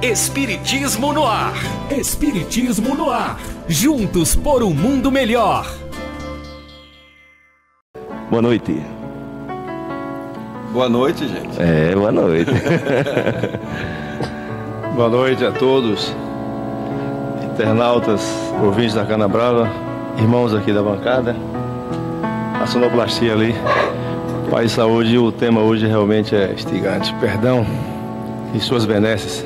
Espiritismo no ar. Espiritismo no ar. Juntos por um mundo melhor. Boa noite. Boa noite, gente. Boa noite. Boa noite a todos, internautas, ouvintes da Cana Brava, irmãos aqui da bancada, a sonoplastia ali. Paz e saúde, o tema hoje realmente é instigante. Perdão e suas benesses.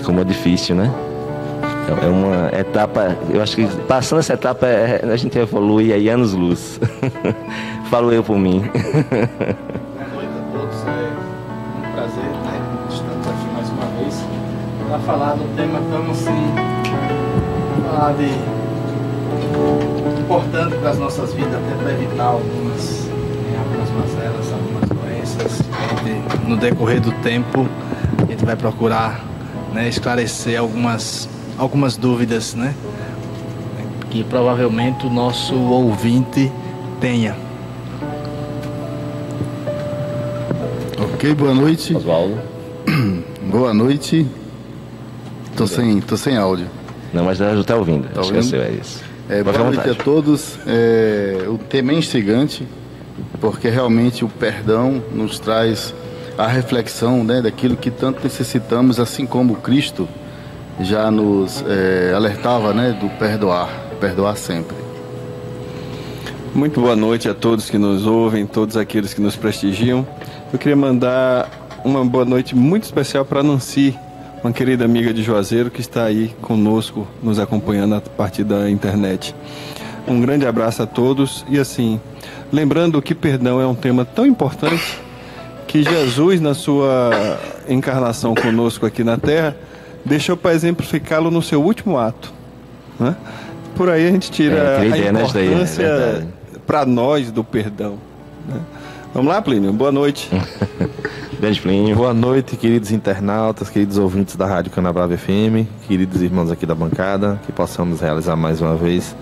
Como é difícil, né? É uma etapa, eu acho que passando essa etapa a gente evolui aí anos-luz. Falo eu por mim. Boa noite a todos, é um prazer, né? Estamos aqui mais uma vez para falar do tema tão assim, falar de importante para as nossas vidas, até para evitar algumas mazelas, algumas doenças. No decorrer do tempo a gente vai procurar, né, esclarecer algumas dúvidas, né, que provavelmente o nosso ouvinte tenha. Ok, boa noite. Oswaldo. Boa noite. Tô sem áudio. Não, mas já está ouvindo. Tá ouvindo? É isso. Boa noite a todos. O tema é instigante, porque realmente o perdão nos traz a reflexão, né, daquilo que tanto necessitamos, assim como Cristo já nos alertava, né, do perdoar sempre. Muito boa noite a todos que nos ouvem, todos aqueles que nos prestigiam. Eu queria mandar uma boa noite muito especial para a Nancy, uma querida amiga de Juazeiro que está aí conosco, nos acompanhando a partir da internet. Um grande abraço a todos e assim, lembrando que perdão é um tema tão importante que Jesus, na sua encarnação conosco aqui na Terra, deixou para exemplificá-lo no seu último ato, né? Por aí a gente tira a importância para nós do perdão, né? Vamos lá, Plínio, boa noite. Beijo, Plínio. Boa noite, queridos internautas, queridos ouvintes da Rádio Cana Brava FM, queridos irmãos aqui da bancada, que possamos realizar mais uma vez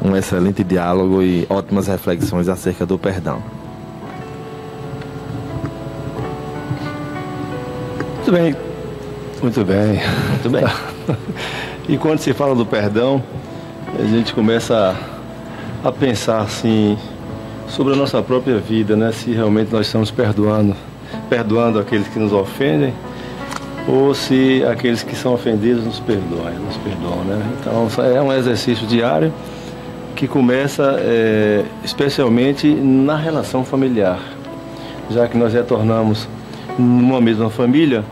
um excelente diálogo e ótimas reflexões acerca do perdão. Muito bem. E quando se fala do perdão, a gente começa a pensar assim sobre a nossa própria vida, né? Se realmente nós estamos perdoando aqueles que nos ofendem, ou se aqueles que são ofendidos nos perdoam, né? Então é um exercício diário que começa especialmente na relação familiar, já que nós retornamos numa mesma família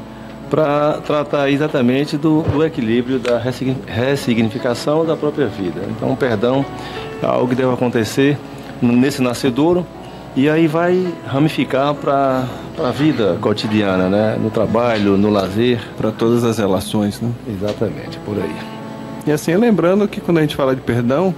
para tratar exatamente do equilíbrio, da ressignificação da própria vida. Então o perdão é algo que deve acontecer nesse nascedouro e aí vai ramificar para a vida cotidiana, né? No trabalho, no lazer. Para todas as relações, né? Exatamente, por aí. E assim, lembrando que quando a gente fala de perdão,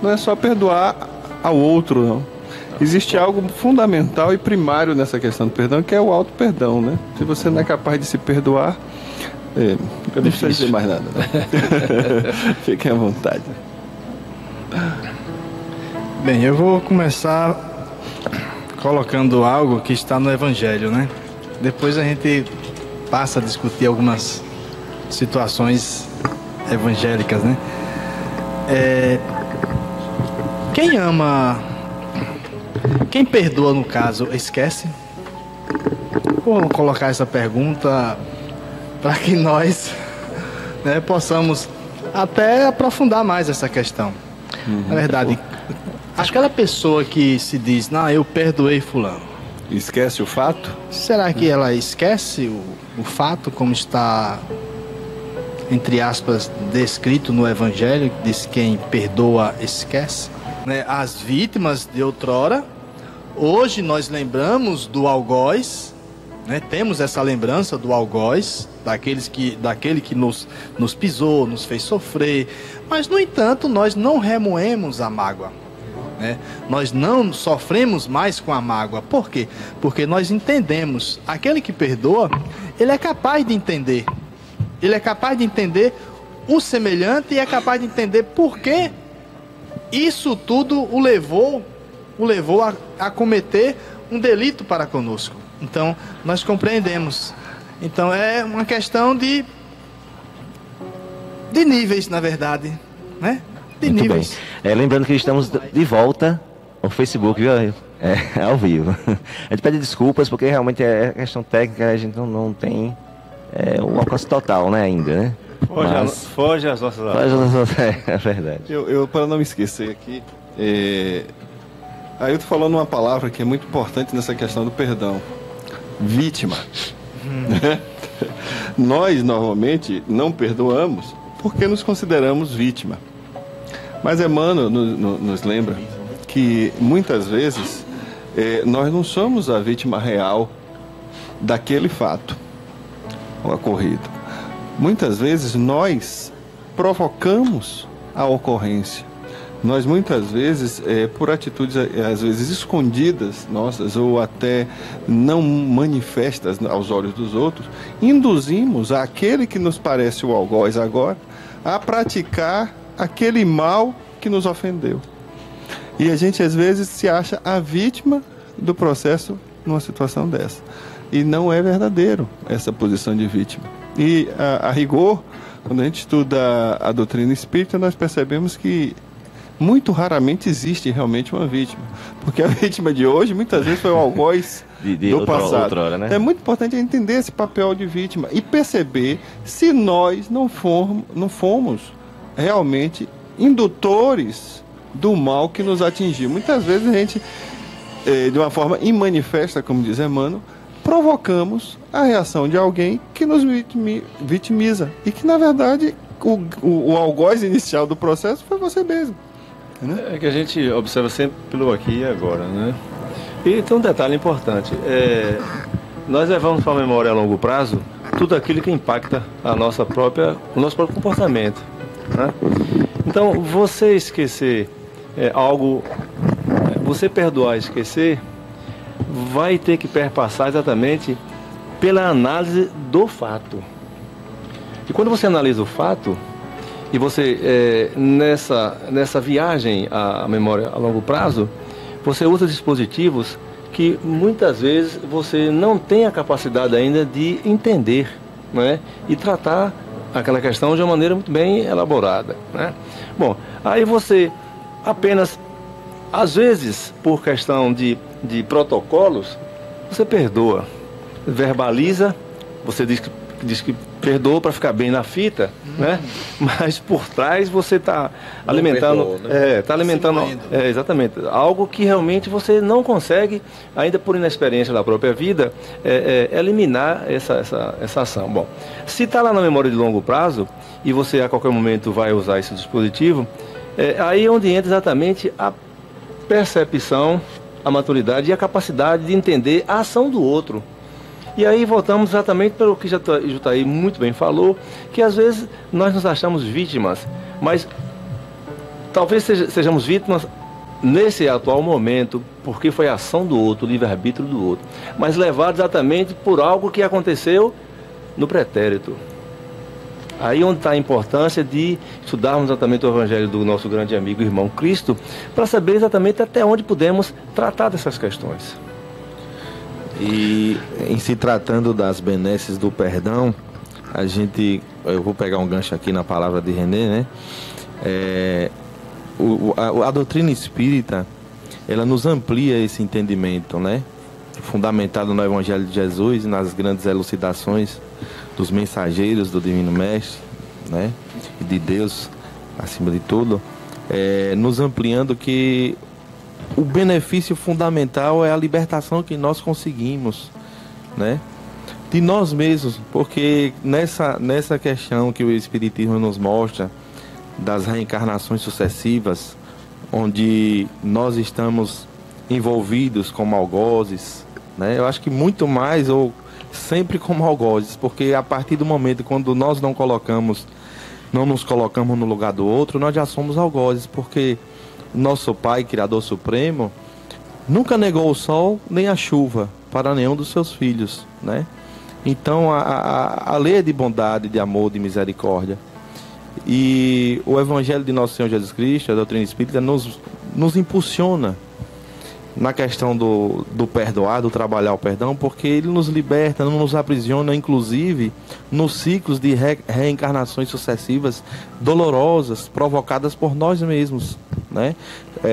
não é só perdoar ao outro, não. Existe algo fundamental e primário nessa questão do perdão, que é o auto-perdão, né? Se você não é capaz de se perdoar, não precisa dizer mais nada, né? Fiquem à vontade. Bem, eu vou começar colocando algo que está no Evangelho, né? Depois a gente passa a discutir algumas situações evangélicas, né? Quem perdoa, no caso, esquece? Vou colocar essa pergunta para que nós, né, possamos até aprofundar mais essa questão. Na verdade, aquela pessoa que se diz, não, eu perdoei fulano, Esquece o fato? será que ela esquece o fato como está, entre aspas, descrito no Evangelho, que diz quem perdoa esquece? Né? As vítimas de outrora, hoje nós lembramos do algoz, né? Temos essa lembrança do algoz, daquele que nos pisou, nos fez sofrer, mas no entanto nós não remoemos a mágoa, né? Nós não sofremos mais com a mágoa. Por quê? Porque nós entendemos, aquele que perdoa, ele é capaz de entender, o semelhante e é capaz de entender por que isso tudo o levou a cometer um delito para conosco. Então, nós compreendemos. Então, é uma questão de de níveis, na verdade, né? De Muito níveis. bem. Lembrando que estamos de volta ao Facebook, viu? Ao vivo. A gente pede desculpas porque realmente é questão técnica, a gente não tem o alcance total, né, ainda, né? Foge às nossas É verdade. Eu, para não me esquecer aqui, Ailton falou numa palavra que é muito importante nessa questão do perdão. Vítima. Nós, normalmente, não perdoamos porque nos consideramos vítima. Mas Emmanuel nos lembra que, muitas vezes, nós não somos a vítima real daquele fato ocorrido. Muitas vezes, nós provocamos a ocorrência. Nós, muitas vezes, por atitudes, às vezes, escondidas nossas ou até não manifestas aos olhos dos outros, induzimos aquele que nos parece o algoz agora a praticar aquele mal que nos ofendeu. E a gente, às vezes, se acha a vítima do processo numa situação dessa. E não é verdadeiro essa posição de vítima. E, a rigor, quando a gente estuda a doutrina espírita, nós percebemos que muito raramente existe realmente uma vítima. Porque a vítima de hoje, muitas vezes, foi o algoz do passado. Outrora, né? É muito importante entender esse papel de vítima e perceber se nós não fomos realmente indutores do mal que nos atingiu. Muitas vezes a gente, de uma forma imanifesta, como diz Emmanuel, provocamos a reação de alguém que nos vitimiza. E que, na verdade, o algoz inicial do processo foi você mesmo. É que a gente observa sempre pelo aqui e agora, né? E tem um detalhe importante. Nós levamos para a memória a longo prazo tudo aquilo que impacta o nosso próprio comportamento, né? Então, você esquecer algo, você perdoar e esquecer, vai ter que perpassar exatamente pela análise do fato. E quando você analisa o fato, e você, nessa viagem à memória a longo prazo, você usa dispositivos que muitas vezes você não tem a capacidade ainda de entender, né? E tratar aquela questão de uma maneira muito bem elaborada, né? Bom, aí você apenas, às vezes, por questão de protocolos, você perdoa, verbaliza, você diz que perdoa para ficar bem na fita, né? Mas por trás você está alimentando, perdoou, né? Está alimentando, exatamente, algo que realmente você não consegue, ainda por inexperiência da própria vida, eliminar essa ação. Bom, se está lá na memória de longo prazo e você a qualquer momento vai usar esse dispositivo, aí é onde entra exatamente a percepção, a maturidade e a capacidade de entender a ação do outro. E aí voltamos exatamente para o que Jutaí muito bem falou, que às vezes nós nos achamos vítimas, mas talvez sejamos vítimas nesse atual momento, porque foi a ação do outro, o livre-arbítrio do outro, mas levado exatamente por algo que aconteceu no pretérito. Aí onde está a importância de estudarmos exatamente o Evangelho do nosso grande amigo e irmão Cristo, para saber exatamente até onde podemos tratar dessas questões. E em se tratando das benesses do perdão, eu vou pegar um gancho aqui na palavra de René, né? A doutrina espírita, ela nos amplia esse entendimento, né? Fundamentado no Evangelho de Jesus e nas grandes elucidações dos mensageiros do Divino Mestre, né? E de Deus, acima de tudo, nos ampliando que o benefício fundamental é a libertação que nós conseguimos, né? De nós mesmos, porque nessa questão que o Espiritismo nos mostra, das reencarnações sucessivas, onde nós estamos envolvidos como algozes, né? Eu acho que muito mais, ou sempre como algozes, porque a partir do momento quando nós não nos colocamos no lugar do outro, nós já somos algozes, porque nosso Pai, Criador Supremo, nunca negou o sol nem a chuva para nenhum dos seus filhos, né? Então a lei é de bondade, de amor, de misericórdia. E o Evangelho de Nosso Senhor Jesus Cristo, a doutrina espírita, nos impulsiona na questão do perdoar, do trabalhar o perdão, porque ele nos liberta, não nos aprisiona, inclusive, nos ciclos de reencarnações sucessivas dolorosas, provocadas por nós mesmos, né?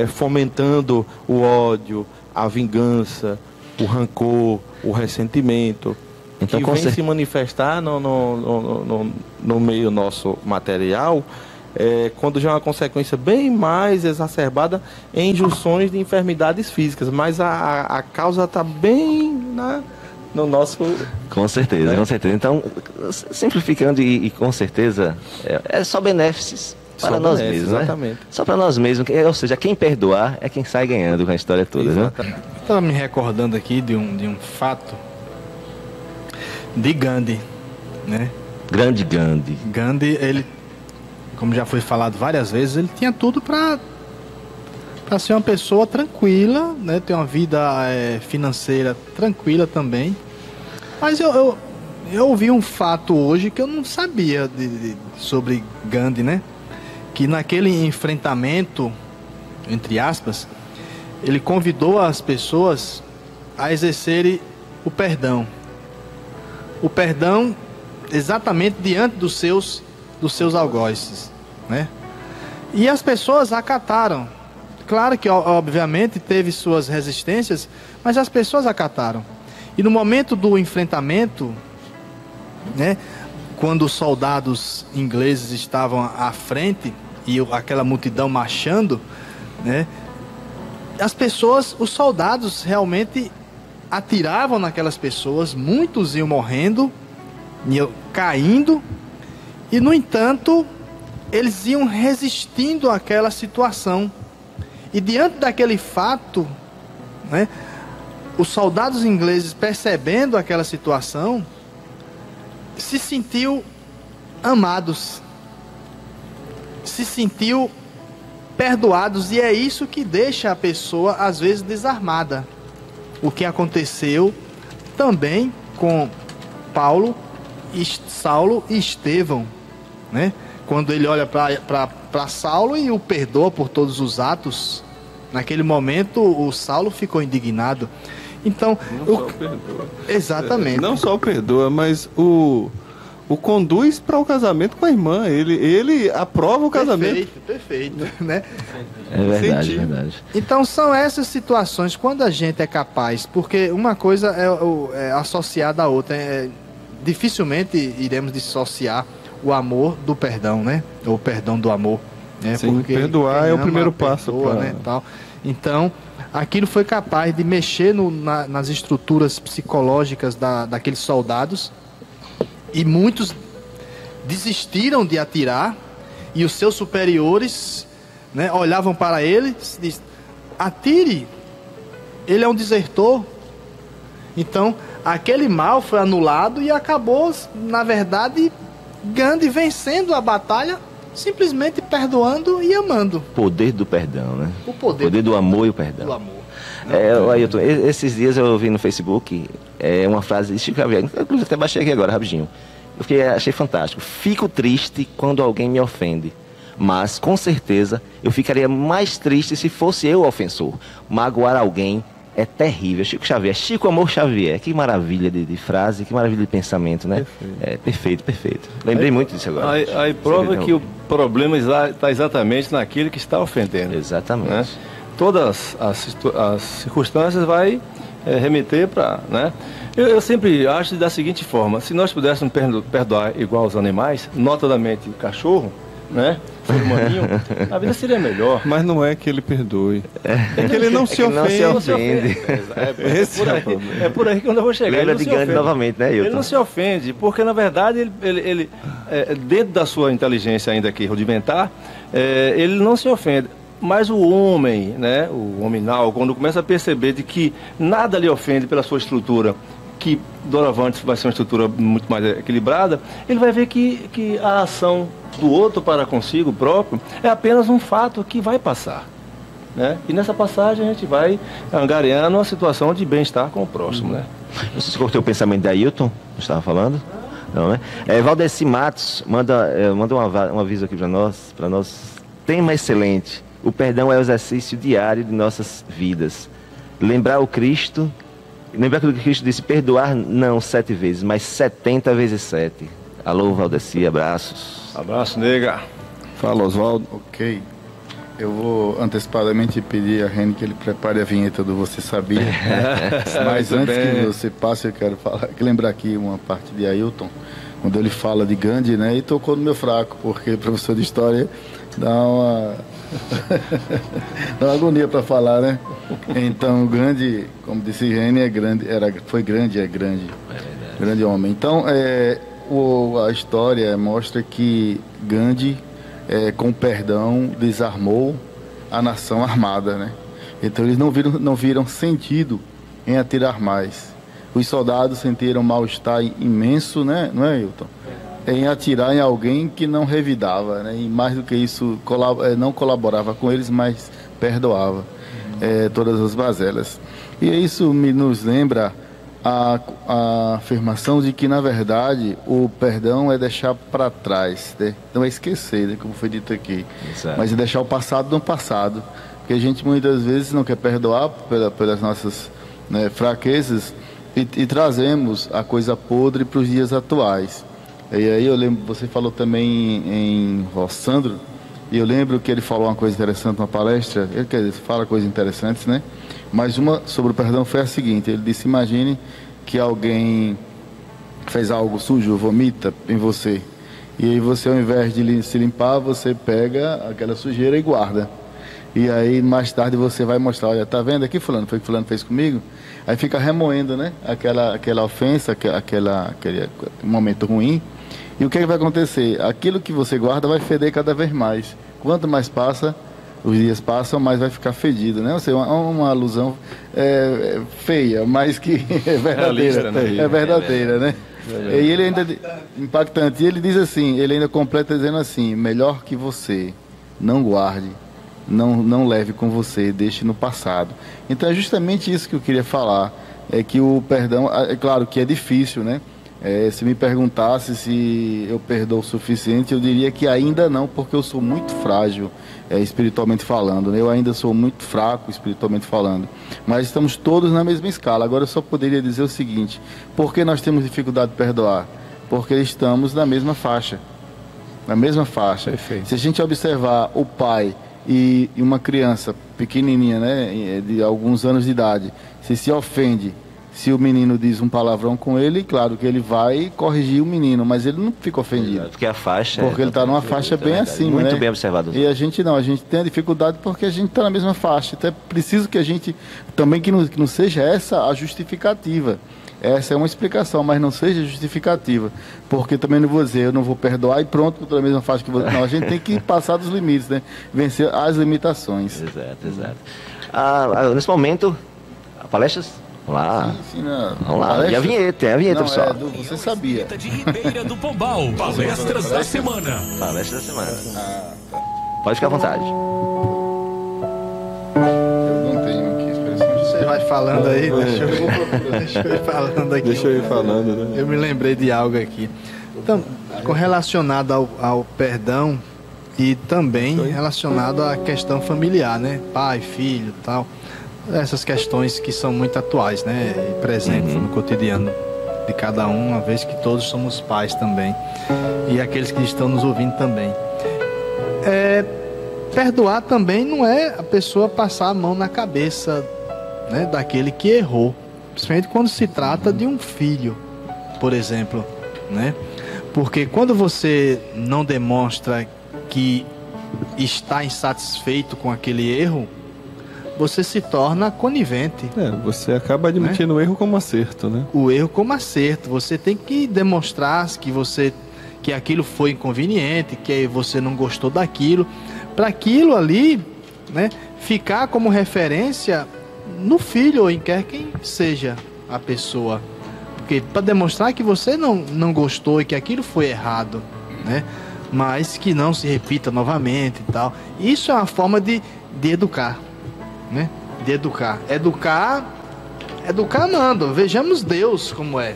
Fomentando o ódio, a vingança, o rancor, o ressentimento, então, que vem se manifestar no meio nosso material, quando já é uma consequência bem mais exacerbada em junções de enfermidades físicas, mas a causa está bem no nosso... Com certeza, com certeza. Então, simplificando e com certeza, é só benefícios para nós mesmos, exatamente. Né? Só para nós mesmos, ou seja, quem perdoar é quem sai ganhando com a história toda, né? Estava me recordando aqui de um fato de Gandhi, né? Grande Gandhi. Gandhi, ele, como já foi falado várias vezes, ele tinha tudo para ser uma pessoa tranquila, né? Ter uma vida financeira tranquila também. Mas eu ouvi um fato hoje que eu não sabia sobre Gandhi, né? Que naquele enfrentamento, entre aspas, ele convidou as pessoas a exercerem o perdão. O perdão exatamente diante dos seus algozes, né? E as pessoas acataram. Claro que, obviamente, teve suas resistências, mas as pessoas acataram. E no momento do enfrentamento, né, quando os soldados ingleses estavam à frente e aquela multidão marchando, né, as pessoas, os soldados realmente atiravam naquelas pessoas, muitos iam morrendo, iam caindo, e no entanto, eles iam resistindo àquela situação. E diante daquele fato, né, os soldados ingleses, percebendo aquela situação, se sentiu amados, se sentiu perdoados, e é isso que deixa a pessoa às vezes desarmada. O que aconteceu também com Paulo, Saulo e Estevão, né? Quando ele olha para Saulo e o perdoa por todos os atos, naquele momento o Saulo ficou indignado. Então, não só perdoa. Exatamente. Não só perdoa, mas o conduz para o casamento com a irmã. Ele aprova o casamento. Perfeito, né? É verdade, é verdade. Então são essas situações quando a gente é capaz, porque uma coisa é associada à outra. Dificilmente iremos dissociar o amor do perdão, né? Ou o perdão do amor. Né? Sim, porque perdoar é o primeiro passo. Né, tal. Então, aquilo foi capaz de mexer nas estruturas psicológicas daqueles soldados, e muitos desistiram de atirar, e os seus superiores, né, olhavam para ele e diziam: atire, ele é um desertor. Então, aquele mal foi anulado e acabou, na verdade, Gandhi vencendo a batalha, simplesmente perdoando e amando. Poder do perdão, né? O poder do amor e o perdão. Do amor. Ailton, esses dias eu vi no Facebook uma frase de Chico Xavier, inclusive até baixei aqui agora, rapidinho. Achei fantástico. Fico triste quando alguém me ofende, mas com certeza eu ficaria mais triste se fosse eu o ofensor. Magoar alguém é terrível. Chico Xavier, Chico Amor Xavier. Que maravilha de frase, que maravilha de pensamento, né? Perfeito. Lembrei muito disso agora. Aí prova que o problema está exatamente naquele que está ofendendo. Exatamente. Né? Todas as circunstâncias vai remeter para... Né? Eu sempre acho da seguinte forma: se nós pudéssemos perdoar igual aos animais, notadamente o cachorro, né? Ser humaninho, a vida seria melhor. Mas não é que ele perdoe. É que ele não se ofende. É por aí que eu vou chegar. Lembra de Gandhi novamente, né, Ailton? Ele não se ofende, porque na verdade ele dentro da sua inteligência ainda que rudimentar, ele não se ofende. Mas o homem, né, o hominal, quando começa a perceber de que nada lhe ofende pela sua estrutura, que doravante vai ser uma estrutura muito mais equilibrada, ele vai ver que a ação do outro para consigo próprio é apenas um fato que vai passar, né? E nessa passagem a gente vai angariando uma situação de bem-estar com o próximo, né? Você cortou o pensamento da Ailton, que estava falando? Não, né? Valdeci Matos manda um aviso aqui para nós. Tema excelente. O perdão é o exercício diário de nossas vidas. lembrar o Cristo, lembrar que o Cristo disse: perdoar não 7 vezes, mas 70 vezes 7. Alô, Valdeci, abraços. Abraço, nega. Fala, Oswaldo. Ok. Eu vou antecipadamente pedir a Reni que ele prepare a vinheta do Você Sabia. Mas antes que você passe, eu quero lembrar aqui uma parte de Ailton, quando ele fala de Gandhi, né? E tocou no meu fraco, porque professor de história dá uma agonia para falar, né? Então, Gandhi, como disse Reni, foi grande, é grande. Grande homem. Então, a história mostra que Gandhi, com perdão, desarmou a nação armada, né? Então eles não viram sentido em atirar mais. Os soldados sentiram mal-estar imenso, né? Não é, Hilton? Em atirar em alguém que não revidava, né? E mais do que isso, não colaborava com eles, mas perdoava todas as mazelas. E isso nos lembra a afirmação de que, na verdade, o perdão é deixar para trás, né? Não é esquecer, né? Como foi dito aqui. Exato. Mas é deixar o passado no passado. Porque a gente muitas vezes não quer perdoar pelas nossas, né, fraquezas e trazemos a coisa podre para os dias atuais. E aí eu lembro, você falou também em Rossandro, e eu lembro que ele falou uma coisa interessante numa palestra. Ele, quer dizer, fala coisas interessantes, né? Mas uma sobre o perdão foi a seguinte: ele disse: imagine que alguém fez algo sujo, vomita em você, e aí você, ao invés de se limpar, você pega aquela sujeira e guarda. E aí mais tarde você vai mostrar: olha, tá vendo aqui, fulano, foi o que fulano fez comigo? Aí fica remoendo, né? Aquela ofensa, aquele momento ruim. E o que vai acontecer? Aquilo que você guarda vai feder cada vez mais. Quanto mais passa, os dias passam, mais vai ficar fedido, né? Ou seja, uma alusão feia, mas que é verdadeira. É verdadeira, né? E ele ainda, impactante, e ele diz assim, ele ainda completa dizendo assim: melhor que você, não guarde, não leve com você, deixe no passado. Então é justamente isso que eu queria falar, é que o perdão, é claro que é difícil, né? Se me perguntasse se eu perdoo o suficiente, eu diria que ainda não, porque eu sou muito frágil, espiritualmente falando, né? Eu ainda sou muito fraco espiritualmente falando, mas estamos todos na mesma escala. Agora eu só poderia dizer o seguinte: por que nós temos dificuldade de perdoar? Porque estamos na mesma faixa, Perfeito. Se a gente observar o pai e uma criança pequenininha, né, de alguns anos de idade, se ofende se o menino diz um palavrão com ele, claro que ele vai corrigir o menino, mas ele não fica ofendido. Porque a faixa... Porque ele está numa faixa bem acima, muito, né? bem observado. E a gente tem a dificuldade porque a gente está na mesma faixa. Então é preciso que a gente... Também que não seja essa a justificativa. Essa é uma explicação, mas não seja justificativa. Porque também não vou dizer, eu não vou perdoar e pronto, estou na mesma faixa que você. Não, a gente tem que passar dos limites, né? Vencer as limitações. Exato. Nesse momento, palestras... Vamos lá. Sim, vamos lá. Palestra? E a vinheta, pessoal. Você sabia. De Ribeira do Pombal. Palestras da semana. Palestras da semana. Pode ficar à vontade. Eu não tenho aqui expressão. Você vai falando aí, deixa eu ir falando aqui. Deixa eu ir falando, né? Eu me lembrei de algo aqui. Então, relacionado ao perdão e também relacionado à questão familiar, né? Pai, filho, tal. Essas questões que são muito atuais, né? E presentes no cotidiano de cada um, uma vez que todos somos pais também. E aqueles que estão nos ouvindo também. Perdoar também não é a pessoa passar a mão na cabeça, né, daquele que errou. Principalmente quando se trata de um filho, por exemplo, né? Porque quando você não demonstra que está insatisfeito com aquele erro, você se torna conivente. Você acaba admitindo o erro como acerto, né? O erro como acerto. Você tem que demonstrar que aquilo foi inconveniente, que você não gostou daquilo, para aquilo ali, né, ficar como referência no filho ou em quem seja a pessoa. Porque para demonstrar que você não gostou e que aquilo foi errado, né, mas que não se repita novamente e tal. Isso é uma forma de educar. Né? De educar amando. Vejamos Deus como é.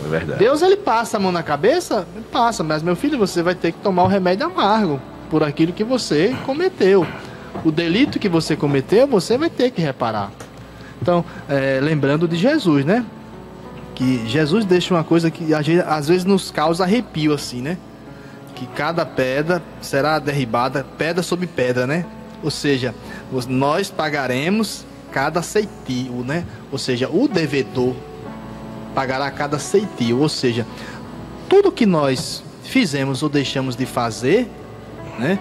É verdade. Deus, ele passa a mão na cabeça, passa, mas meu filho, você vai ter que tomar o remédio amargo por aquilo que você cometeu. O delito que você cometeu, você vai ter que reparar. Então, lembrando de Jesus, né? Que Jesus deixa uma coisa que às vezes nos causa arrepio, assim, né? Que cada pedra será derribada, pedra sobre pedra, né? Ou seja, nós pagaremos cada ceitio, né? Ou seja, o devedor pagará cada ceitio. Ou seja, tudo que nós fizemos ou deixamos de fazer, né?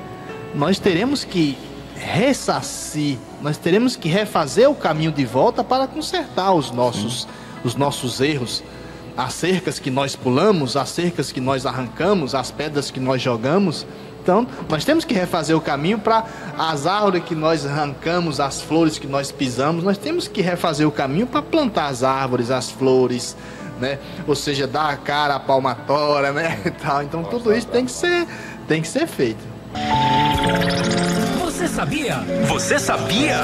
Nós teremos que ressarcir, nós teremos que refazer o caminho de volta para consertar os nossos erros, as cercas que nós pulamos, as cercas que nós arrancamos, as pedras que nós jogamos. Então, nós temos que refazer o caminho para as árvores que nós arrancamos, as flores que nós pisamos, nós temos que refazer o caminho para plantar as árvores, as flores, né? Ou seja, dar a cara à palmatória, né? Então, tudo isso tem que ser feito. Você sabia? Você sabia?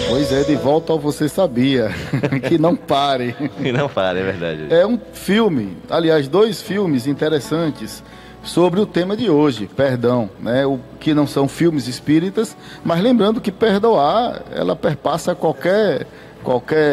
Pois é, de volta ao Você Sabia. Que não pare. Que não pare, é verdade. É um filme, aliás, 2 filmes interessantes sobre o tema de hoje, perdão, né? O que não são filmes espíritas, mas lembrando que perdoar, ela perpassa qualquer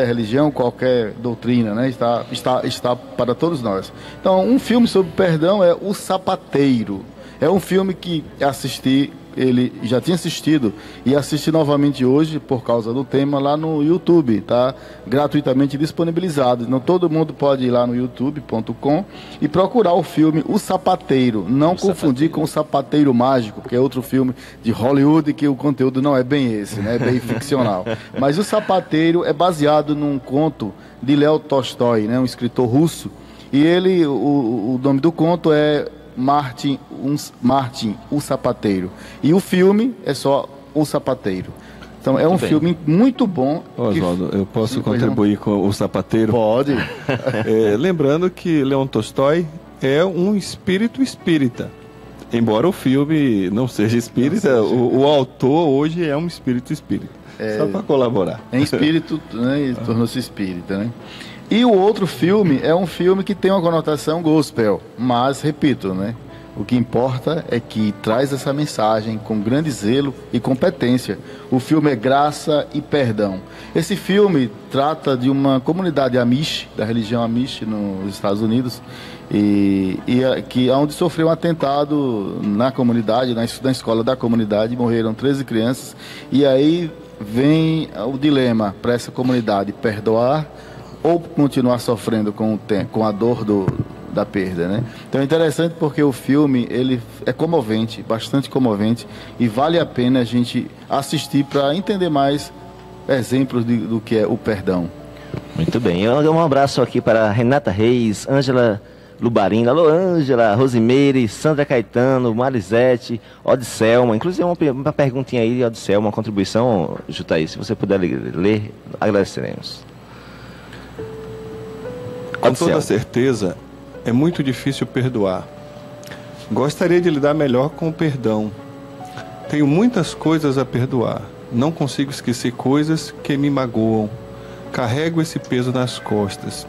religião, qualquer doutrina, né? Está para todos nós. Então, um filme sobre perdão é O Sapateiro. É um filme que assisti, ele já tinha assistido e assisti novamente hoje por causa do tema lá no YouTube, tá? Gratuitamente disponibilizado. Então todo mundo pode ir lá no youtube.com e procurar o filme O Sapateiro. Não confundir com O Sapateiro Mágico, que é outro filme de Hollywood que o conteúdo não é bem esse, né? É bem ficcional. Mas O Sapateiro é baseado num conto de Leo Tolstói, né? Um escritor russo. E ele, o nome do conto é Martin, o Sapateiro. E o filme é só O Sapateiro. Então é um filme muito bom. Oswaldo, eu posso contribuir com O Sapateiro? Pode. Lembrando que Leon Tolstói é um espírito espírita. Embora o filme não seja espírita, o autor hoje é um espírito espírita. Só para colaborar. Em espírito, né? E tornou-se espírita, né? E o outro filme é um filme que tem uma conotação gospel, mas, repito, né? O que importa é que traz essa mensagem com grande zelo e competência. O filme é Graça e Perdão. Esse filme trata de uma comunidade Amish, da religião Amish nos Estados Unidos, onde sofreu um atentado na comunidade, na escola da comunidade, morreram 13 crianças, e aí vem o dilema para essa comunidade: perdoar ou continuar sofrendo com a dor da perda, né? Então é interessante porque o filme, ele é comovente, bastante comovente, e vale a pena a gente assistir para entender mais exemplos do que é o perdão. Muito bem, um abraço aqui para Renata Reis, Ângela Lubarina, alô Ângela, Rosimeire, Sandra Caetano, Marisete, Odisselma, inclusive uma perguntinha aí, Odisselma, uma contribuição, Jutaí, se você puder ler, agradeceremos. Com toda certeza, é muito difícil perdoar. Gostaria de lidar melhor com o perdão. Tenho muitas coisas a perdoar. Não consigo esquecer coisas que me magoam. Carrego esse peso nas costas.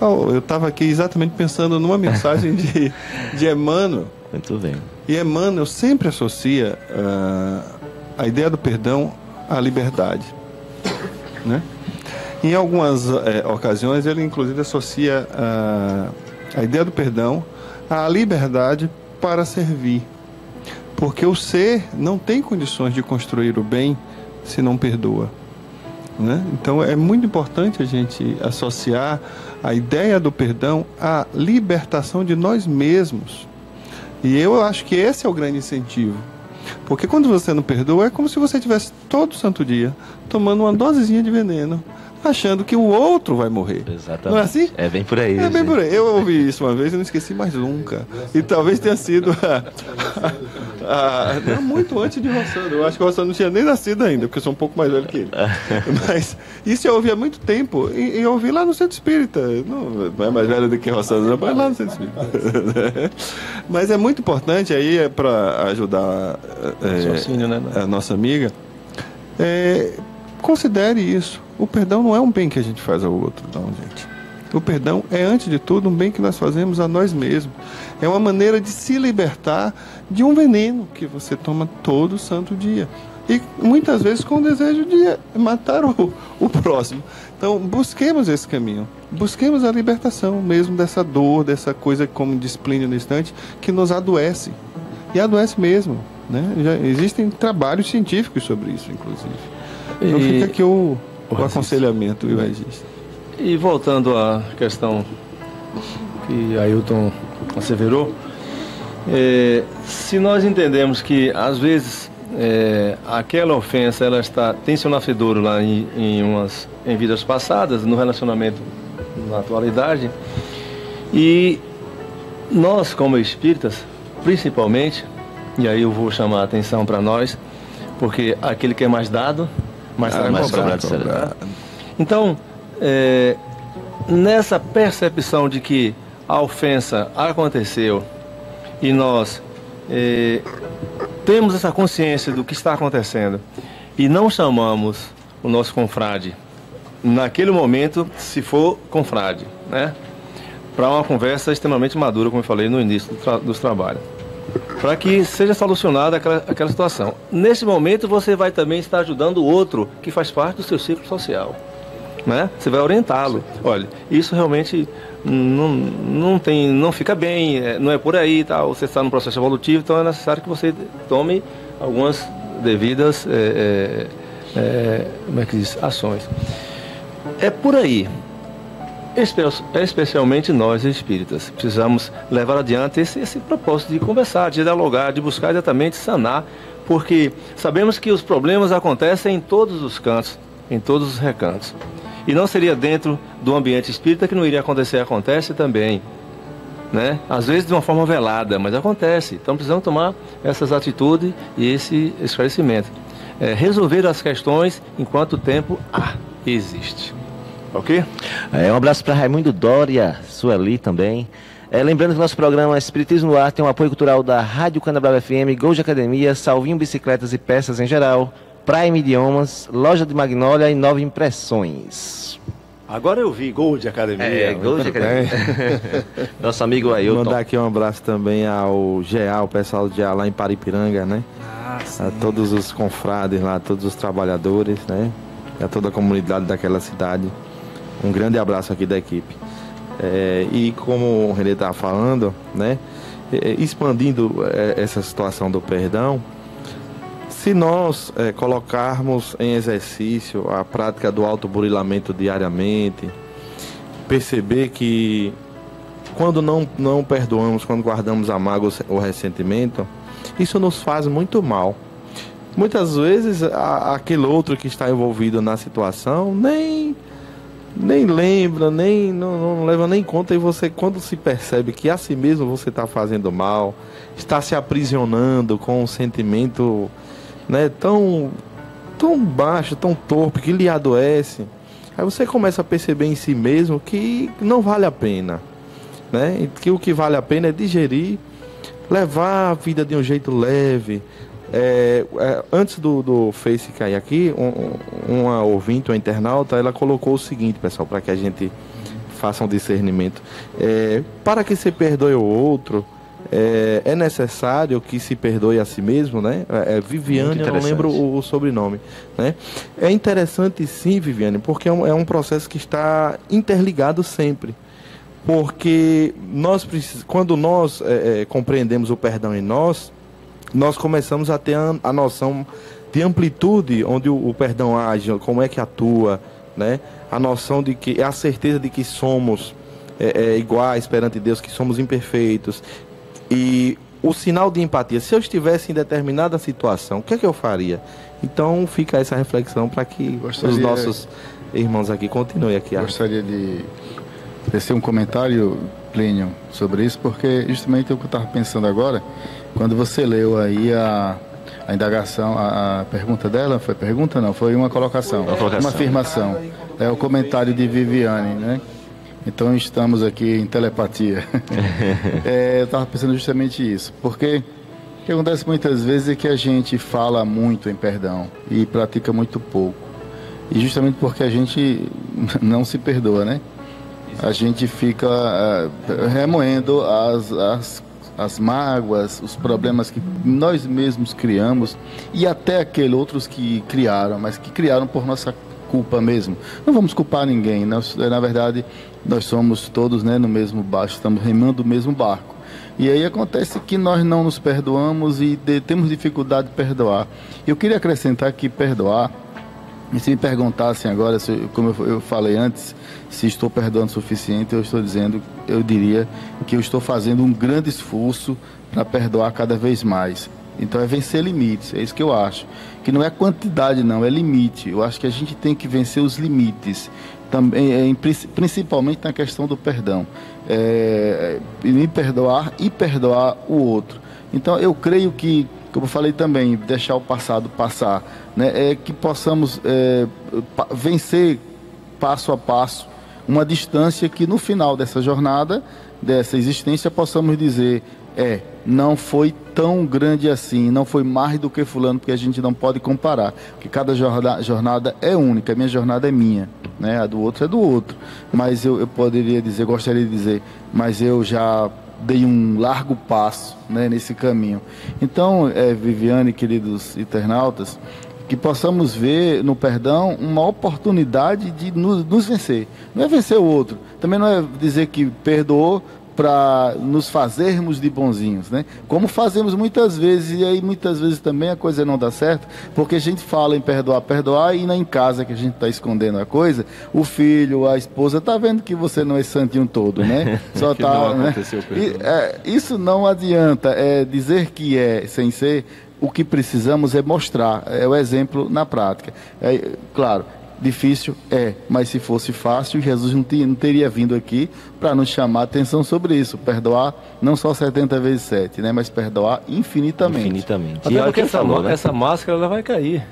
Eu estava aqui exatamente pensando numa mensagem de Emmanuel. Muito bem. E Emmanuel sempre associa a ideia do perdão à liberdade, né? Em algumas ocasiões, ele inclusive associa a ideia do perdão à liberdade para servir. Porque o ser não tem condições de construir o bem se não perdoa, né? Então é muito importante a gente associar a ideia do perdão à libertação de nós mesmos. E eu acho que esse é o grande incentivo. Porque quando você não perdoa, é como se você estivesse todo santo dia tomando uma dosezinha de veneno, achando que o outro vai morrer. Exatamente. Não é assim? É bem por aí. É bem por aí. Eu ouvi isso uma vez e não esqueci mais nunca. E talvez tenha sido não, muito antes de Rossano. Eu acho que o Rossano não tinha nem nascido ainda, porque eu sou um pouco mais velho que ele. Mas isso eu ouvi há muito tempo. E eu ouvi lá no Centro Espírita. Não é mais velho do que Rossano, não, mas lá no Centro Espírita. Mas é muito importante aí, para ajudar a nossa amiga, considere isso. O perdão não é um bem que a gente faz ao outro, não, gente. O perdão é, antes de tudo, um bem que nós fazemos a nós mesmos. É uma maneira de se libertar de um veneno que você toma todo santo dia. e muitas vezes com o desejo de matar o próximo. Então, busquemos esse caminho, busquemos a libertação mesmo dessa dor, dessa coisa, como diz Plínio no instante, que nos adoece, e adoece mesmo, né? Já existem trabalhos científicos sobre isso, inclusive. Então fica aqui o aconselhamento, viu, regista? E voltando à questão que Ailton asseverou, se nós entendemos que às vezes aquela ofensa ela está tensionadouro lá em vidas passadas, no relacionamento na atualidade, e nós como espíritas, principalmente, e aí eu vou chamar a atenção para nós, porque aquele que é mais dado, mais cobrado. Então, nessa percepção de que a ofensa aconteceu e nós temos essa consciência do que está acontecendo e não chamamos o nosso confrade naquele momento, se for confrade, né, para uma conversa extremamente madura, como eu falei no início dos trabalhos, para que seja solucionada aquela situação. Nesse momento você vai também estar ajudando o outro que faz parte do seu ciclo social, né? Você vai orientá-lo. Olha, isso realmente não fica bem, não é por aí, tá? Você está no processo evolutivo, então é necessário que você tome algumas devidas como é que diz? Ações. É por aí. Especialmente nós espíritas precisamos levar adiante esse propósito de conversar, de dialogar, de buscar exatamente sanar, porque sabemos que os problemas acontecem em todos os cantos, em todos os recantos. E não seria dentro do ambiente espírita que não iria acontecer, acontece também, né? Às vezes de uma forma velada, mas acontece. Então precisamos tomar essas atitudes e esse esclarecimento. Resolver as questões enquanto o tempo existe. Ok? Um abraço para Raimundo Dória, Sueli também. Lembrando que nosso programa Espiritismo no Ar tem um apoio cultural da Rádio Canabrava FM, Gold Academia, Salvinho Bicicletas e Peças em geral, Prime Idiomas, Loja de Magnólia e Nova Impressões. Agora eu vi Gold Academia. Gold Academia. Nosso amigo Ailton. Mandar aqui um abraço também ao GA, o pessoal do GA lá em Paripiranga, né? A todos os confrades lá, a todos os trabalhadores, né? E a toda a comunidade daquela cidade. Um grande abraço aqui da equipe. E como o René estava falando, né, expandindo essa situação do perdão, se nós colocarmos em exercício a prática do autoburilamento diariamente, perceber que quando não perdoamos, quando guardamos a mágoa ou ressentimento, isso nos faz muito mal. Muitas vezes aquele outro que está envolvido na situação nem lembra, não leva nem conta, e você, quando se percebe que a si mesmo você está fazendo mal, está se aprisionando com um sentimento, né, tão baixo, tão torpe, que lhe adoece, aí você começa a perceber em si mesmo que não vale a pena, né, e que o que vale a pena é digerir, levar a vida de um jeito leve. Antes do Face cair aqui, uma ouvinte, uma internauta, ela colocou o seguinte, pessoal, para que a gente faça um discernimento. Para que se perdoe o outro, é necessário que se perdoe a si mesmo, né? Viviane, eu não lembro o sobrenome, né? É interessante sim, Viviane, porque é um processo que está interligado sempre. Porque quando nós compreendemos o perdão em nós começamos a ter a noção de amplitude, onde o perdão age, como é que atua, né? A noção de que, a certeza de que somos iguais perante Deus, que somos imperfeitos. E o sinal de empatia, se eu estivesse em determinada situação, o que é que eu faria? Então fica essa reflexão para que os nossos irmãos aqui continuem aqui. Gostaria de tecer um comentário, Plínio, sobre isso, porque justamente o que eu estava pensando agora, quando você leu aí a indagação, a pergunta dela, foi pergunta não, foi uma colocação, uma afirmação, o comentário de Viviane, né? Então estamos aqui em telepatia. Eu estava pensando justamente isso, porque o que acontece muitas vezes é que a gente fala muito em perdão e pratica muito pouco, e justamente porque a gente não se perdoa, né? A gente fica remoendo as as mágoas, os problemas que nós mesmos criamos e até aqueles outros que criaram, mas que criaram por nossa culpa mesmo. Não vamos culpar ninguém, na verdade nós somos todos, né, no mesmo barco, estamos remando o mesmo barco. E aí acontece que nós não nos perdoamos e temos dificuldade de perdoar. Eu queria acrescentar que perdoar, e se me perguntassem agora, como eu falei antes, se estou perdoando o suficiente, eu diria que eu estou fazendo um grande esforço para perdoar cada vez mais. Então é vencer limites, é isso que eu acho. Que não é quantidade não, é limite. Eu acho que a gente tem que vencer os limites, também, principalmente na questão do perdão. Me perdoar e perdoar o outro. Então eu creio que, como eu falei também, deixar o passado passar, né? Que possamos vencer passo a passo uma distância que no final dessa jornada, dessa existência, possamos dizer, não foi tão grande assim, não foi mais do que fulano, porque a gente não pode comparar, porque cada jornada é única, a minha jornada é minha, né? A do outro é do outro, mas eu gostaria de dizer, mas eu já dei um largo passo, né, nesse caminho. Então, Viviane, queridos internautas, que possamos ver no perdão uma oportunidade de nos vencer. Não é vencer o outro, também não é dizer que perdoou para nos fazermos de bonzinhos, né? Como fazemos muitas vezes, e aí muitas vezes também a coisa não dá certo, porque a gente fala em perdoar, e em casa que a gente está escondendo a coisa, o filho, a esposa, tá vendo que você não é santinho todo, né? Só que tá, não né? aconteceu, isso não adianta, dizer que sem ser, o que precisamos é mostrar, é o exemplo na prática. Claro, difícil mas se fosse fácil, Jesus não teria vindo aqui para nos chamar a atenção sobre isso. Perdoar não só 70 vezes 7, né? Mas perdoar infinitamente. Até porque essa máscara ela vai cair.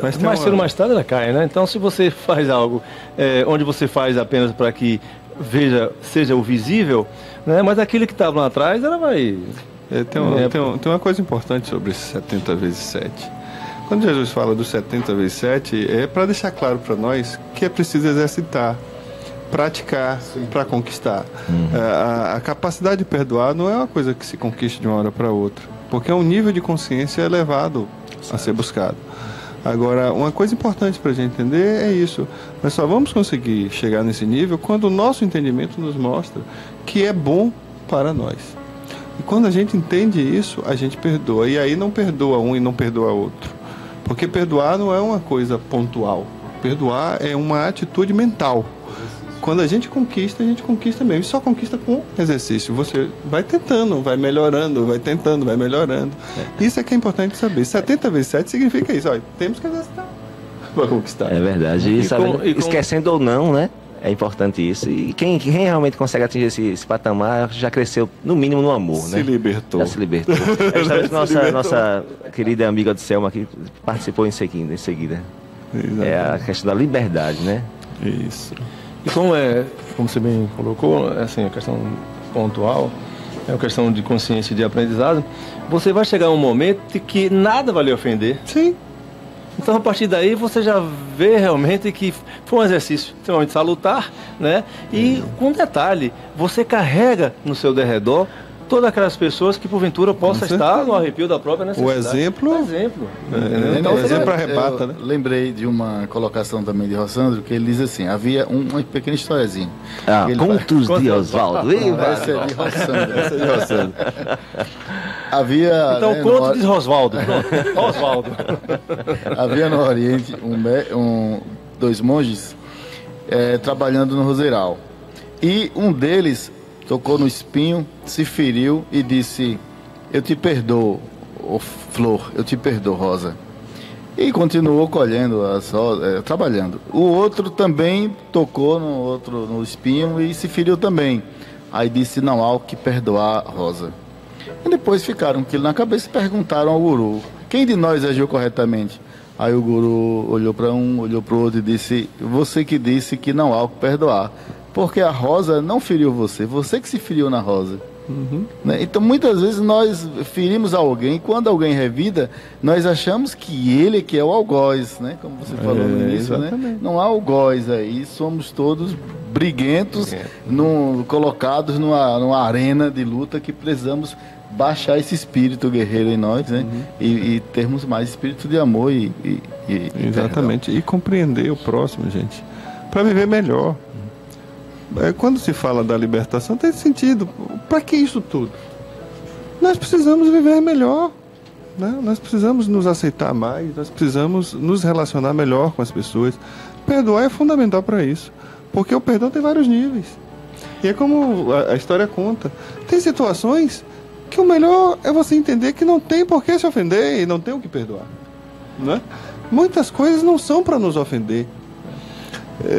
Mas mais cedo ou mais tarde ela cai, né? Então se você faz algo onde você faz apenas para que seja o visível, né? Mas aquilo que estava lá atrás, ela vai... Tem uma coisa importante sobre esse 70 vezes 7. Quando Jesus fala do 70 vezes 7, é para deixar claro para nós que é preciso exercitar, praticar para conquistar. A capacidade de perdoar não é uma coisa que se conquista de uma hora para outra, porque é um nível de consciência elevado a ser buscado. Agora, uma coisa importante para a gente entender é isso. Nós só vamos conseguir chegar nesse nível quando o nosso entendimento nos mostra que é bom para nós. E quando a gente entende isso, a gente perdoa. E aí não perdoa um e não perdoa outro. Porque perdoar não é uma coisa pontual. Perdoar é uma atitude mental. Quando a gente conquista mesmo. E só conquista com exercício. Você vai tentando, vai melhorando, vai tentando, vai melhorando. Isso é que é importante saber. 70 vezes 7 significa isso. Olha, temos que exercitar para conquistar. É verdade. Esquecendo ou não, né? É importante isso. E quem realmente consegue atingir esse patamar já cresceu, no mínimo, no amor, né? Se libertou. Já se libertou. É justamente nossa querida amiga de Selma que participou em seguida. Exatamente. É a questão da liberdade, né? Isso. E como você bem colocou, assim, a questão pontual, é uma questão de consciência e de aprendizado, você vai chegar a um momento de que nada vai lhe ofender. Sim. Então, a partir daí, você já vê realmente que foi um exercício extremamente salutar, né? E, com detalhe, você carrega no seu derredor todas aquelas pessoas que, porventura, possam estar no arrepio da própria necessidade. O exemplo Então, o exemplo arrebata, né? Lembrei de uma colocação também de Rossandro, que ele diz assim, havia uma pequena historiazinha. Contos de Oswaldo. Essa é de Rossandro. Havia... Então, conto de Oswaldo. Oswaldo. Havia no Oriente dois monges trabalhando no roseiral. E um deles tocou no espinho, se feriu e disse, eu te perdoo, flor, eu te perdoo, rosa. E continuou colhendo as rosas, trabalhando. O outro também tocou no espinho e se feriu também. Aí disse, não há o que perdoar, rosa. E depois ficaram com aquilo na cabeça e perguntaram ao guru, quem de nós agiu corretamente? Aí o guru olhou para um, olhou para o outro e disse, você que disse que não há o que perdoar. Porque a rosa não feriu você que se feriu na rosa. Né? Então, muitas vezes nós ferimos alguém, e quando alguém revida, nós achamos que ele que é o algoz, né? Como você falou no início, né? Não há algoz aí, somos todos briguentos, colocados numa arena de luta que precisamos baixar esse espírito guerreiro em nós, né? E termos mais espírito de amor e exatamente, perdão. E compreender o próximo, gente, para viver melhor. Quando se fala da libertação, tem sentido. Para que isso tudo? Nós precisamos viver melhor, né? Nós precisamos nos aceitar mais, nós precisamos nos relacionar melhor com as pessoas. Perdoar é fundamental para isso, porque o perdão tem vários níveis. E é como a história conta. Tem situações que o melhor é você entender que não tem por que se ofender e não tem o que perdoar, né? Muitas coisas não são para nos ofender.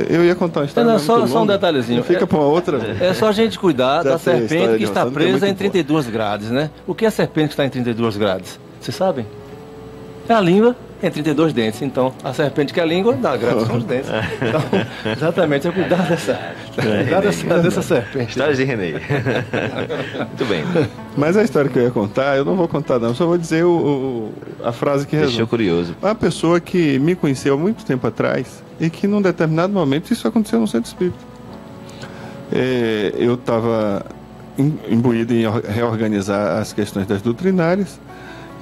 Eu ia contar uma história. Só um detalhezinho. Fica para uma outra. É só a gente cuidar da serpente que está presa em 32 grades, né? O que é a serpente que está em 32 grades? Vocês sabem? É a língua em 32 dentes. Então, a serpente que é a língua, dá grades são os dentes. Então, exatamente, é cuidar dessa serpente. Histórias de René. Muito bem. Mas a história que eu ia contar, eu não vou contar não, só vou dizer a frase que resume. Deixou curioso. Uma pessoa que me conheceu há muito tempo atrás e que num determinado momento, isso aconteceu no centro espírita. Eu estava imbuído em reorganizar as questões das doutrinárias,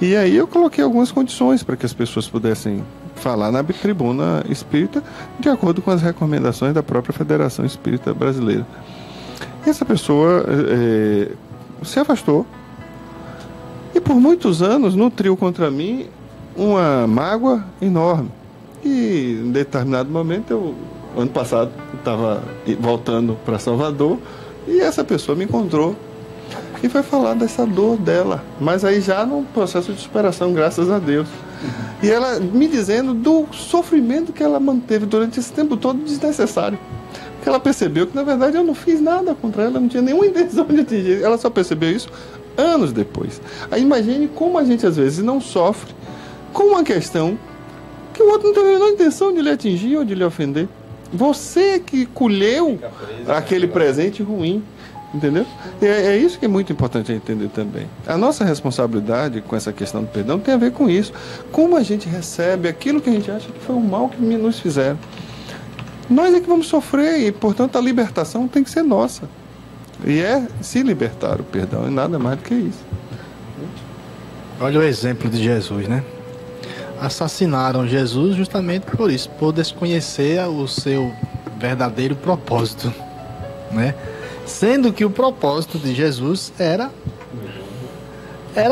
e aí eu coloquei algumas condições para que as pessoas pudessem falar na tribuna espírita de acordo com as recomendações da própria Federação Espírita Brasileira. E essa pessoa se afastou e por muitos anos nutriu contra mim uma mágoa enorme. E em determinado momento, ano passado, estava voltando para Salvador e essa pessoa me encontrou e foi falar dessa dor dela, mas aí já num processo de superação, graças a Deus. E ela me dizendo do sofrimento que ela manteve durante esse tempo todo desnecessário. Porque ela percebeu que, na verdade, eu não fiz nada contra ela, não tinha nenhuma intenção de atingir. Ela só percebeu isso anos depois. Aí imagine como a gente, às vezes, não sofre com uma questão que o outro não teve a menor intenção de lhe atingir ou de lhe ofender. Você que colheu aquele presente ruim. Entendeu? E é isso que é muito importante entender também. A nossa responsabilidade com essa questão do perdão tem a ver com isso. Como a gente recebe aquilo que a gente acha que foi o mal que nos fizeram. Nós é que vamos sofrer e, portanto, a libertação tem que ser nossa. E é se libertar o perdão, e nada mais do que isso. Olha o exemplo de Jesus, né? Assassinaram Jesus justamente por isso, por desconhecer o seu verdadeiro propósito, né? Sendo que o propósito de Jesus era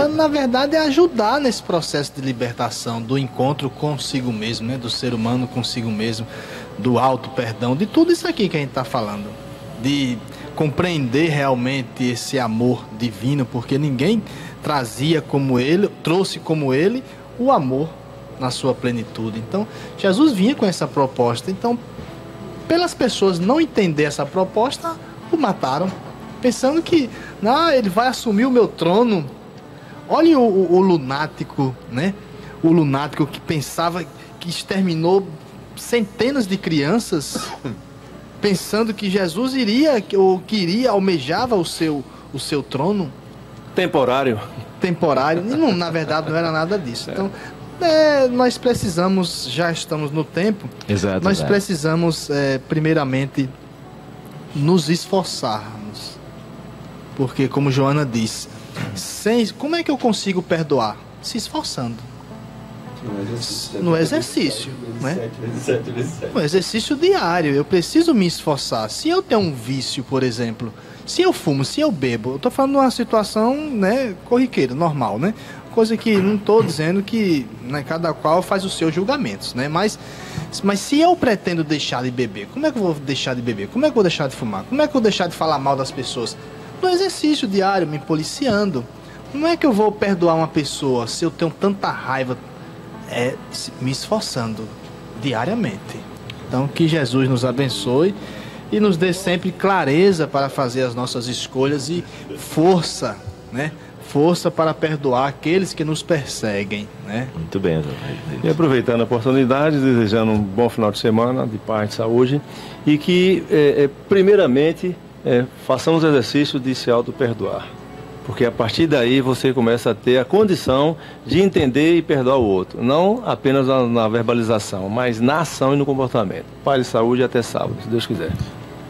na verdade, ajudar nesse processo de libertação, do encontro consigo mesmo, né? Do ser humano consigo mesmo, do auto-perdão, de tudo isso aqui que a gente está falando. De compreender realmente esse amor divino, porque ninguém trouxe como ele o amor na sua plenitude. Então, Jesus vinha com essa proposta. Então, pelas pessoas não entender essa proposta, o mataram, pensando que ele vai assumir o meu trono. Olha o lunático, né? O lunático que pensava que exterminou centenas de crianças, pensando que Jesus almejava o seu trono temporário. E não, na verdade não era nada disso. Então, nós precisamos, já estamos no tempo, nós precisamos primeiramente nos esforçarmos, porque, como Joana disse, como é que eu consigo perdoar? Se esforçando no exercício, né? No exercício diário. Eu preciso me esforçar. Se eu tenho um vício, por exemplo, se eu fumo, se eu bebo, eu estou falando de uma situação, né, corriqueira, normal, né? Coisa que não estou dizendo que, né, cada qual faz os seus julgamentos, né? Mas se eu pretendo deixar de beber, como é que eu vou deixar de beber? Como é que eu vou deixar de fumar? Como é que eu vou deixar de falar mal das pessoas? No exercício diário, me policiando. Não é que eu vou perdoar uma pessoa se eu tenho tanta raiva, me esforçando diariamente. Então, que Jesus nos abençoe e nos dê sempre clareza para fazer as nossas escolhas e força, né? Força para perdoar aqueles que nos perseguem, né? Muito bem. E aproveitando a oportunidade, desejando um bom final de semana, de paz, de saúde, e que, primeiramente, façamos o exercício de se auto-perdoar. Porque a partir daí você começa a ter a condição de entender e perdoar o outro. Não apenas na verbalização, mas na ação e no comportamento. Paz e saúde até sábado, se Deus quiser.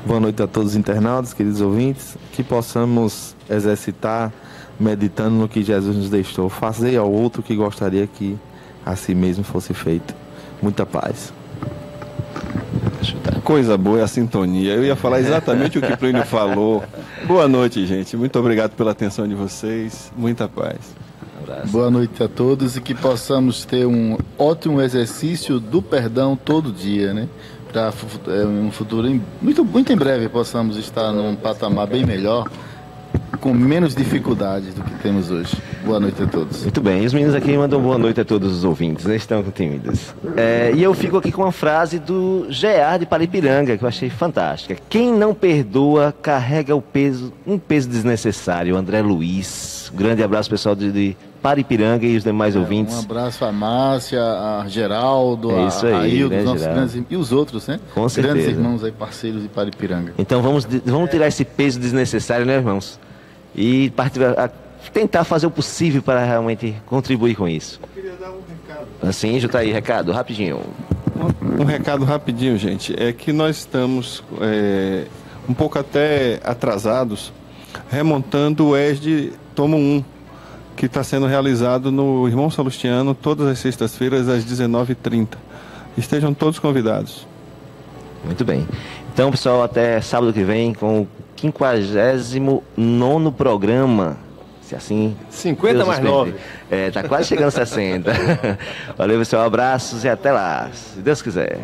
Boa noite a todos os internautas, queridos ouvintes. Que possamos exercitar, meditando no que Jesus nos deixou. Fazer ao outro que gostaria que a si mesmo fosse feito. Muita paz. Coisa boa é a sintonia. Eu ia falar exatamente o que o Plínio falou. Boa noite, gente. Muito obrigado pela atenção de vocês. Muita paz. Boa noite a todos e que possamos ter um ótimo exercício do perdão todo dia, né? Para um futuro muito em breve possamos estar num patamar bem melhor, com menos dificuldades do que temos hoje. Boa noite a todos. Muito bem, e os meninos aqui mandam boa noite a todos os ouvintes, né? Estão tímidos. E eu fico aqui com uma frase do Gear de Paripiranga, que eu achei fantástica. Quem não perdoa, carrega um peso desnecessário. André Luiz. Grande abraço, pessoal de Paripiranga e os demais ouvintes. Um abraço a Márcia, a Geraldo, a Hildo, né, nossos grandes, e os outros, né? Com certeza. Grandes irmãos aí, parceiros de Paripiranga. Então vamos tirar esse peso desnecessário, né, irmãos? E tentar fazer o possível para realmente contribuir com isso. Eu queria dar um recado. Assim, junta aí, recado, rapidinho. Um recado rapidinho, gente. É que nós estamos um pouco até atrasados, remontando o ESD Tomo 1, que está sendo realizado no Irmão Salustiano todas as sextas-feiras às 19h30. Estejam todos convidados. Muito bem. Então, pessoal, até sábado que vem com o 59º programa. Se assim... 50 mais 9. Tá quase chegando a 60. Valeu, pessoal. Abraços e até lá. Se Deus quiser.